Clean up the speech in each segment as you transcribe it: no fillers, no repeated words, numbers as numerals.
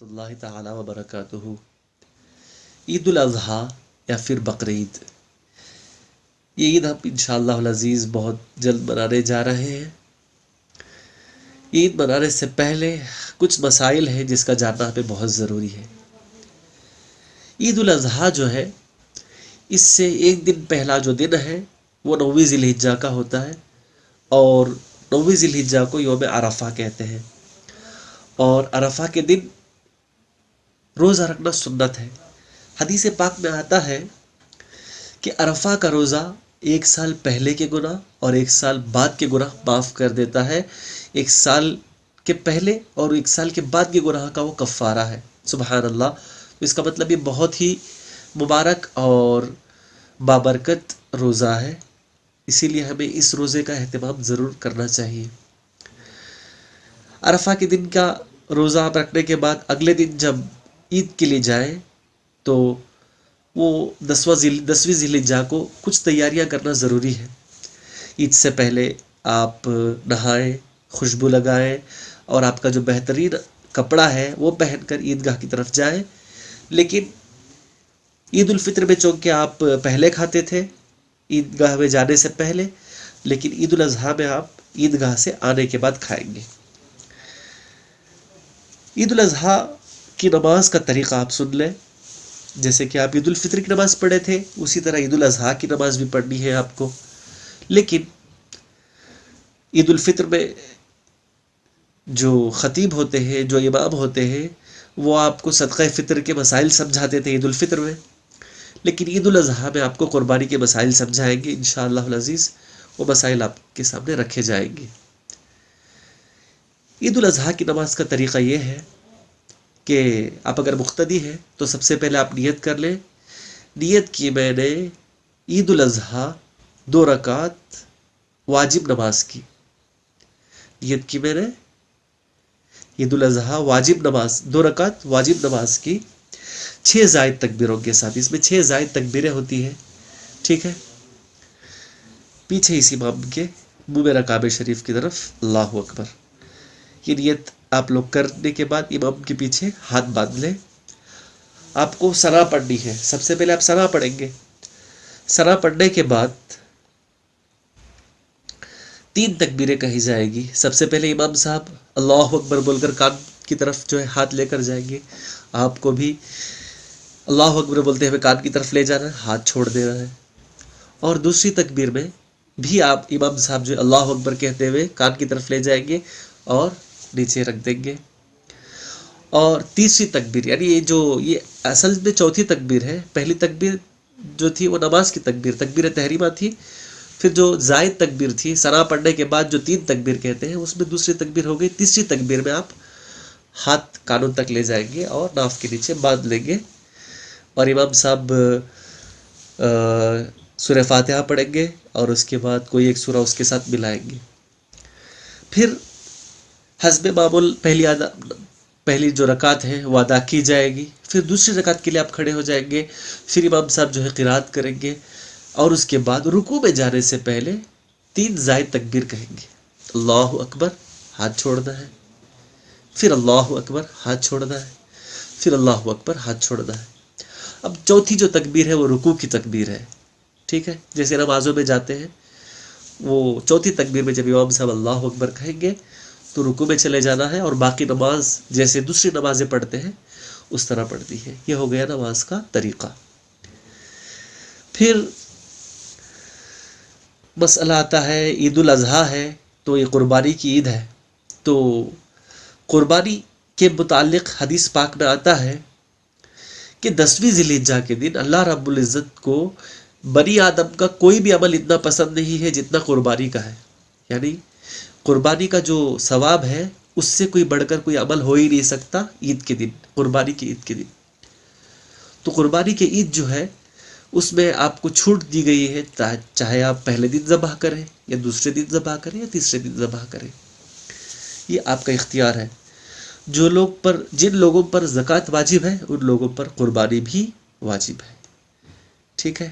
اللہ تعالی و برکاتہ۔ عید الاضحیٰ یا پھر بقرعید، یہ عید ہم انشاءاللہ العزیز بہت جلد منانے جا رہے ہیں۔ عید منانے سے پہلے کچھ مسائل ہیں جس کا جاننا ہمیں بہت ضروری ہے۔ عید الاضحیٰ جو ہے، اس سے ایک دن پہلا جو دن ہے وہ 9 ذی الحجہ کا ہوتا ہے، اور 9 ذی الحجہ کو یوم عرفہ کہتے ہیں، اور عرفہ کے دن روزہ رکھنا سنت ہے۔ حدیث پاک میں آتا ہے کہ عرفہ کا روزہ 1 سال پہلے کے گناہ اور 1 سال بعد کے گناہ معاف کر دیتا ہے۔ 1 سال کے پہلے اور 1 سال کے بعد کے گناہ کا وہ کفارہ ہے۔ سبحان اللہ۔ تو اس کا مطلب یہ بہت ہی مبارک اور بابرکت روزہ ہے، اسی لیے ہمیں اس روزے کا اہتمام ضرور کرنا چاہیے۔ عرفہ کے دن کا روزہ رکھنے کے بعد اگلے دن جب عید کے لیے جائیں تو وہ 10ویں ذی الحجہ کو کچھ تیاریاں کرنا ضروری ہے۔ عید سے پہلے آپ نہائیں، خوشبو لگائیں، اور آپ کا جو بہترین کپڑا ہے وہ پہن کر عیدگاہ کی طرف جائیں۔ لیکن عید الفطر میں چونکہ آپ پہلے کھاتے تھے عیدگاہ میں جانے سے پہلے، لیکن عید الاضحیٰ میں آپ عیدگاہ سے آنے کے بعد کھائیں گے۔ عید الاضحیٰ کی نماز کا طریقہ آپ سن لیں۔ جیسے کہ آپ عید الفطر کی نماز پڑھے تھے، اسی طرح عید الاضحیٰ کی نماز بھی پڑھنی ہے آپ کو۔ لیکن عید الفطر میں جو خطیب ہوتے ہیں، جو امام ہوتے ہیں، وہ آپ کو صدقہ فطر کے مسائل سمجھاتے تھے عید الفطر میں، لیکن عید الاضحیٰ میں آپ کو قربانی کے مسائل سمجھائیں گے انشاءاللہ العزیز۔ وہ مسائل آپ کے سامنے رکھے جائیں گے۔ عید الاضحیٰ کی نماز کا طریقہ یہ ہے کہ آپ اگر مقتدی ہیں تو سب سے پہلے آپ نیت کر لیں۔ نیت کی میں نے عید الاضحیٰ 2 رکعت واجب نماز کی۔ نیت کی میں نے عید الاضحیٰ واجب نماز 2 رکعت واجب نماز کی، 6 زائد تکبیروں کے ساتھ۔ اس میں 6 زائد تکبیریں ہوتی ہیں، ٹھیک ہے۔ پیچھے اس امام کے منہ میں کعبہ شریف کی طرف اللہ اکبر۔ یہ نیت آپ لوگ کرنے کے بعد امام کے پیچھے ہاتھ باندھ لیں۔ آپ کو ثنا پڑھنی ہے۔ سب سے پہلے آپ ثنا پڑھیں گے۔ ثنا پڑھنے کے بعد 3 تکبیریں کہی جائے گی۔ سب سے پہلے امام صاحب اللہ اکبر بول کر کان کی طرف جو ہے ہاتھ لے کر جائیں گے۔ آپ کو بھی اللہ اکبر بولتے ہوئے کان کی طرف لے جانا ہے، ہاتھ چھوڑ دینا ہے۔ اور دوسری تکبیر میں بھی آپ امام صاحب جو اللہ اکبر کہتے ہوئے کان کی طرف لے جائیں گے اور نیچے رکھ دیں گے۔ اور تیسری تکبیر، یعنی یہ اصل میں چوتھی تکبیر ہے۔ پہلی تکبیر جو تھی وہ نماز کی تکبیر تحریمہ تھی۔ پھر جو زائد تکبیر تھی ثنا پڑھنے کے بعد جو 3 تکبیر کہتے ہیں، اس میں دوسری تکبیر ہو گئی۔ تیسری تکبیر میں آپ ہاتھ کانوں تک لے جائیں گے اور ناف کے نیچے باندھ لیں گے، اور امام صاحب سورہ فاتحہ پڑھیں گے اور اس کے بعد کوئی ایک سورہ اس کے ساتھ ملائیں گے۔ پھر حسب معمول پہلی جو رکعت ہے وہ ادا کی جائے گی۔ پھر دوسری رکعت کے لیے آپ کھڑے ہو جائیں گے۔ پھر امام صاحب جو ہے قرات کریں گے، اور اس کے بعد رکوع میں جانے سے پہلے 3 زائد تکبیر کہیں گے۔ اللہ اکبر، ہاتھ چھوڑنا ہے، پھر اللہ اکبر، ہاتھ چھوڑنا ہے، پھر اللہ اکبر، ہاتھ چھوڑنا ہے۔ اب چوتھی جو تکبیر ہے وہ رکوع کی تکبیر ہے، ٹھیک ہے۔ جیسے نمازوں میں جاتے ہیں، وہ چوتھی تکبیر میں جب امام صاحب اللہ اکبر کہیں گے تو رکوع میں چلے جانا ہے، اور باقی نماز جیسے دوسری نمازیں پڑھتے ہیں اس طرح پڑھتی ہے۔ یہ ہو گیا نماز کا طریقہ۔ پھر مسئلہ آتا ہے عید الاضحیٰ ہے تو یہ قربانی کی عید ہے، تو قربانی کے متعلق حدیث پاک میں آتا ہے کہ 10ویں ذی الحجہ کے دن اللہ رب العزت کو بنی آدم کا کوئی بھی عمل اتنا پسند نہیں ہے جتنا قربانی کا ہے۔ یعنی قربانی کا جو ثواب ہے اس سے کوئی بڑھ کر کوئی عمل ہو ہی نہیں سکتا عید کے دن، قربانی کی عید کے دن۔ تو قربانی کی عید جو ہے اس میں آپ کو چھوٹ دی گئی ہے، چاہے آپ پہلے دن ذبح کریں یا دوسرے دن ذبح کریں یا تیسرے دن ذبح کریں، یہ آپ کا اختیار ہے۔ جن لوگوں پر زکوٰۃ واجب ہے ان لوگوں پر قربانی بھی واجب ہے، ٹھیک ہے۔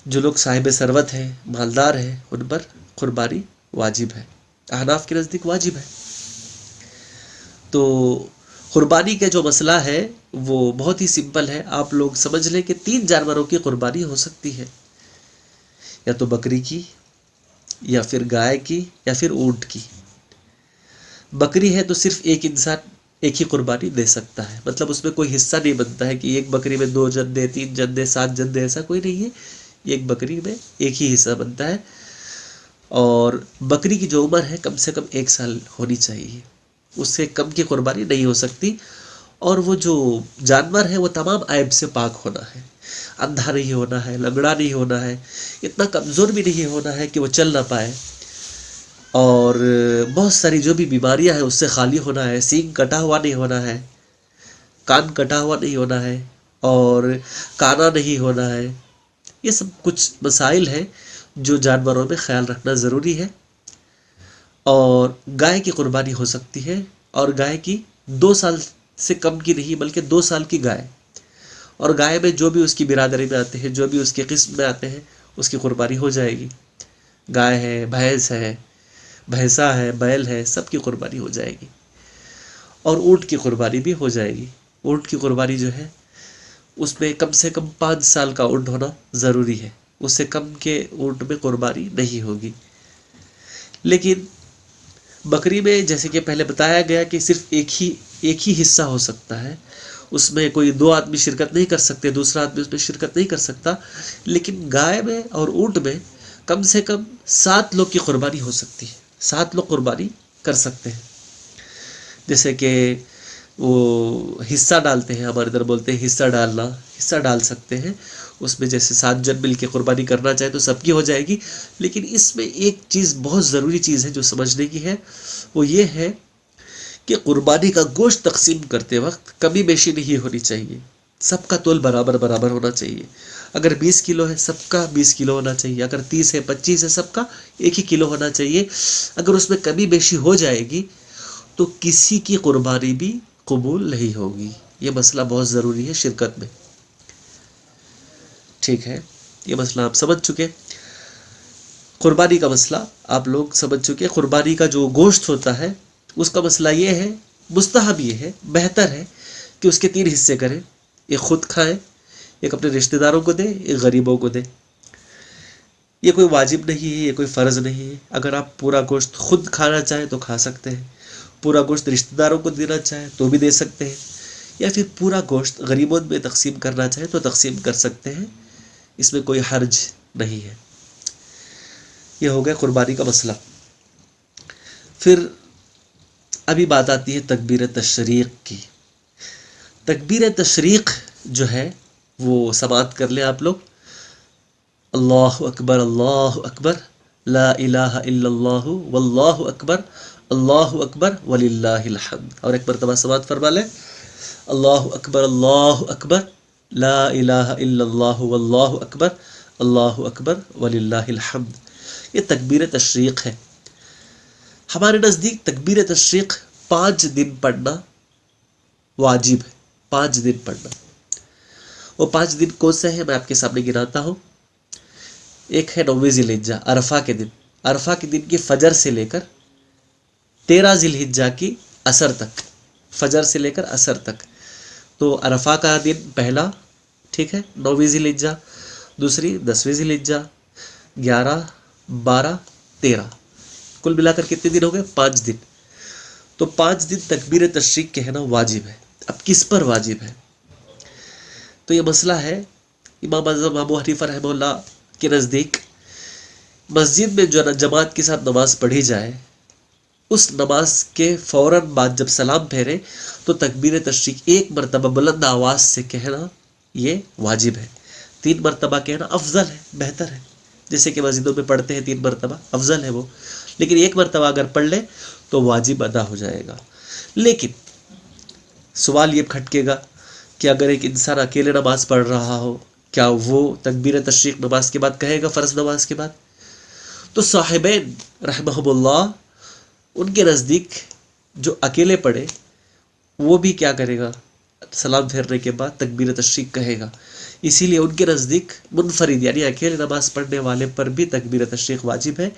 جو لوگ صاحب ثروت ہیں، مالدار ہیں، ان پر قربانی واجب ہے، احناف کے نزدیک واجب ہے۔ تو قربانی کا جو مسئلہ ہے وہ بہت ہی سمپل ہے. آپ لوگ سمجھ لیں کہ 3 جانوروں کی قربانی ہو سکتی ہے، یا تو بکری کی، یا پھر گائے کی، یا پھر اونٹ کی. بکری ہے تو صرف ایک انسان ایک ہی قربانی دے سکتا ہے، مطلب اس میں کوئی حصہ نہیں بنتا ہے کہ ایک بکری میں 2 جندے، 3 جندے، 7 جندے، ایسا کوئی نہیں ہے. ایک بکری میں ایک ہی حصہ بنتا ہے. اور بکری کی جو عمر ہے کم سے کم 1 سال ہونی چاہیے، اس سے کم کی قربانی نہیں ہو سکتی. اور وہ جو جانور ہے وہ تمام عیب سے پاک ہونا ہے، اندھا نہیں ہونا ہے، لنگڑا نہیں ہونا ہے، اتنا کمزور بھی نہیں ہونا ہے کہ وہ چل نہ پائے، اور بہت ساری جو بھی بیماریاں ہیں اس سے خالی ہونا ہے. سینگ کٹا ہوا نہیں ہونا ہے، کان کٹا ہوا نہیں ہونا ہے، اور کانا نہیں ہونا ہے. یہ سب کچھ مسائل ہیں جو جانوروں میں خیال رکھنا ضروری ہے. اور گائے کی قربانی ہو سکتی ہے، اور گائے کی 2 سال سے کم کی نہیں بلکہ 2 سال کی گائے. اور گائے میں جو بھی اس کی برادری میں آتے ہیں، جو بھی اس کی قسم میں آتے ہیں، اس کی قربانی ہو جائے گی. گائے ہے، بھینس ہے، بھینسا ہے، بیل ہے، سب کی قربانی ہو جائے گی. اور اونٹ کی قربانی بھی ہو جائے گی. اونٹ کی قربانی جو ہے اس میں کم سے کم 5 سال کا اونٹ ہونا ضروری ہے، اس سے کم کے اونٹ میں قربانی نہیں ہوگی. لیکن بکری میں جیسے کہ پہلے بتایا گیا کہ صرف ایک ہی حصہ ہو سکتا ہے، اس میں کوئی 2 آدمی شرکت نہیں کر سکتے، دوسرا آدمی اس میں شرکت نہیں کر سکتا. لیکن گائے میں اور اونٹ میں کم سے کم 7 لوگ کی قربانی ہو سکتی ہے، 7 لوگ قربانی کر سکتے ہیں. جیسے کہ وہ حصہ ڈالتے ہیں، ہمارے ادھر بولتے ہیں حصہ ڈالنا، حصہ ڈال سکتے ہیں. اس میں جیسے 7 جن مل کے قربانی کرنا چاہے تو سب کی ہو جائے گی. لیکن اس میں ایک چیز بہت ضروری چیز ہے جو سمجھنے کی ہے، وہ یہ ہے کہ قربانی کا گوشت تقسیم کرتے وقت کمی بیشی نہیں ہونی چاہیے. سب کا تول برابر برابر ہونا چاہیے. اگر 20 کلو ہے سب کا 20 کلو ہونا چاہیے، اگر 30 ہے 25 ہے سب کا 1 کلو ہونا چاہیے. اگر اس میں کمی بیشی ہو جائے گی تو کسی کی قربانی بھی قبول نہیں ہوگی. یہ مسئلہ بہت ضروری ہے شرکت میں. ٹھیک ہے، یہ مسئلہ آپ سمجھ چکے. قربانی کا مسئلہ آپ لوگ سمجھ چکے. قربانی کا جو گوشت ہوتا ہے اس کا مسئلہ یہ ہے، مستحب یہ ہے، بہتر ہے کہ اس کے 3 حصے کریں. ایک خود کھائیں، ایک اپنے رشتہ داروں کو دیں، ایک غریبوں کو دیں. یہ کوئی واجب نہیں ہے، یہ کوئی فرض نہیں ہے. اگر آپ پورا گوشت خود کھانا چاہیں تو کھا سکتے ہیں، پورا گوشت رشتہ داروں کو دینا چاہیں تو بھی دے سکتے ہیں، یا پھر پورا گوشت غریبوں میں تقسیم کرنا چاہیں تو تقسیم کر سکتے ہیں. اس میں کوئی حرج نہیں ہے. یہ ہو گیا قربانی کا مسئلہ. پھر ابھی بات آتی ہے تکبیر تشریق کی. تکبیر تشریق جو ہے وہ سماعت کر لیں آپ لوگ. اللہ اکبر، اللہ اکبر، لا الہ الا اللہ، واللہ اکبر، اللہ اکبر وللہ الحمد. اور ایک مرتبہ سماعت فرما لیں. اللہ اکبر، اللہ اکبر، لا الہ الا اللہ، واللہ اکبر، اللہ اکبر وللہ الحمد. یہ تکبیر تشریق ہے. ہمارے نزدیک تکبیر تشریق 5 دن پڑھنا واجب ہے. 5 دن پڑھنا. وہ 5 دن کون سے ہیں میں آپ کے سامنے گناتا ہوں. ایک ہے 9 ذی الحجہ، عرفہ کے دن. عرفہ کے دن کی فجر سے لے کر 13 ذی الحجہ کی عصر تک، فجر سے لے کر عصر تک. تو عرفہ کا دن پہلا، ٹھیک ہے، 9 ذی الحجہ. دوسری 10 ذی الحجہ، 11، 12، 13. کل ملا کر کتنے دن ہو گئے؟ 5 دن. تو 5 دن تکبیر تشریق کہنا واجب ہے. اب کس پر واجب ہے؟ تو یہ مسئلہ ہے امام اعظم ابو حنیفہ رحمہ اللہ کے نزدیک مسجد میں جو جماعت کے ساتھ نماز پڑھی جائے، اس نماز کے فوراً بعد جب سلام پھیرے تو تکبیر تشریق 1 مرتبہ بلند آواز سے کہنا یہ واجب ہے. 3 مرتبہ کہنا افضل ہے، بہتر ہے. جیسے کہ مسجدوں میں پڑھتے ہیں 3 مرتبہ، افضل ہے وہ. لیکن 1 مرتبہ اگر پڑھ لے تو واجب ادا ہو جائے گا. لیکن سوال یہ کھٹکے گا کہ اگر ایک انسان اکیلے نماز پڑھ رہا ہو، کیا وہ تکبیر تشریق نماز کے بعد کہے گا، فرض نماز کے بعد؟ تو صاحبین رحمہم اللہ ان کے نزدیک جو اکیلے پڑھے وہ بھی کیا کرے گا، سلام پھیرنے کے بعد تکبیر تشریق کہے گا. اسی لیے ان کے نزدیک منفرد یعنی اکیلے نماز پڑھنے والے پر بھی تکبیر تشریق واجب ہے.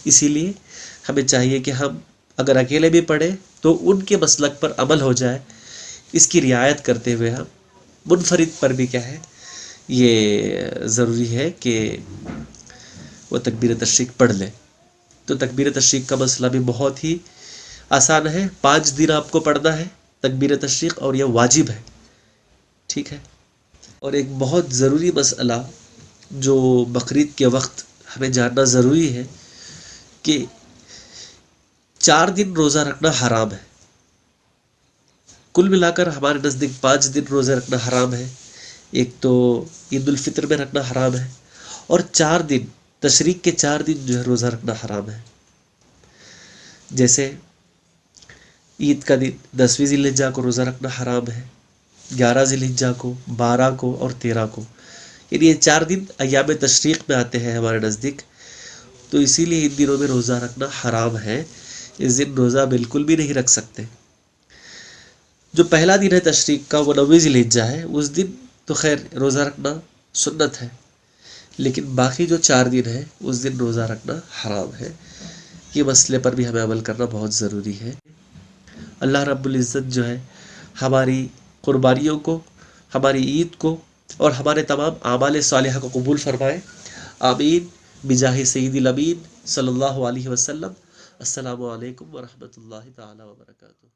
اسی لیے ہمیں چاہیے کہ ہم اگر اکیلے بھی پڑھیں تو ان کے مسلک پر عمل ہو جائے. اس کی رعایت کرتے ہوئے ہم منفرد پر بھی کیا ہے یہ ضروری ہے کہ وہ تکبیر تشریق پڑھ لے. تو تکبیر تشریق کا مسئلہ بھی بہت ہی آسان ہے. 5 دن آپ کو پڑھنا ہے تکبیر تشریق اور یہ واجب ہے. ٹھیک ہے. اور ایک بہت ضروری مسئلہ جو بقرعید کے وقت ہمیں جاننا ضروری ہے کہ 4 دن روزہ رکھنا حرام ہے. کل ملا کر ہمارے نزدیک 5 دن روزہ رکھنا حرام ہے. ایک تو عید الفطر میں رکھنا حرام ہے اور 4 دن تشریق کے 4 دن جو ہے روزہ رکھنا حرام ہے. جیسے عید کا دن 10ویں ذی الحجہ کو روزہ رکھنا حرام ہے، 11 ذی الحجہ کو، 12 کو اور 13 کو. یعنی یہ 4 دن ایام تشریق میں آتے ہیں ہمارے نزدیک. تو اسی لیے ان دنوں میں روزہ رکھنا حرام ہے. اس دن روزہ بالکل بھی نہیں رکھ سکتے. جو پہلا دن ہے تشریق کا وہ 9ویں ذی الحجہ ہے، اس دن تو خیر روزہ رکھنا سنت ہے، لیکن باقی جو 4 دن ہے اس دن روزہ رکھنا حرام ہے. یہ مسئلے پر بھی ہمیں عمل کرنا بہت ضروری ہے. اللہ رب العزت جو ہے ہماری قربانیوں کو، ہماری عید کو اور ہمارے تمام اعمال صالحہ کو قبول فرمائے. آمین بجاہ سید الامین صلی اللہ علیہ وسلم. السلام علیکم ورحمۃ اللہ تعالی وبرکاتہ.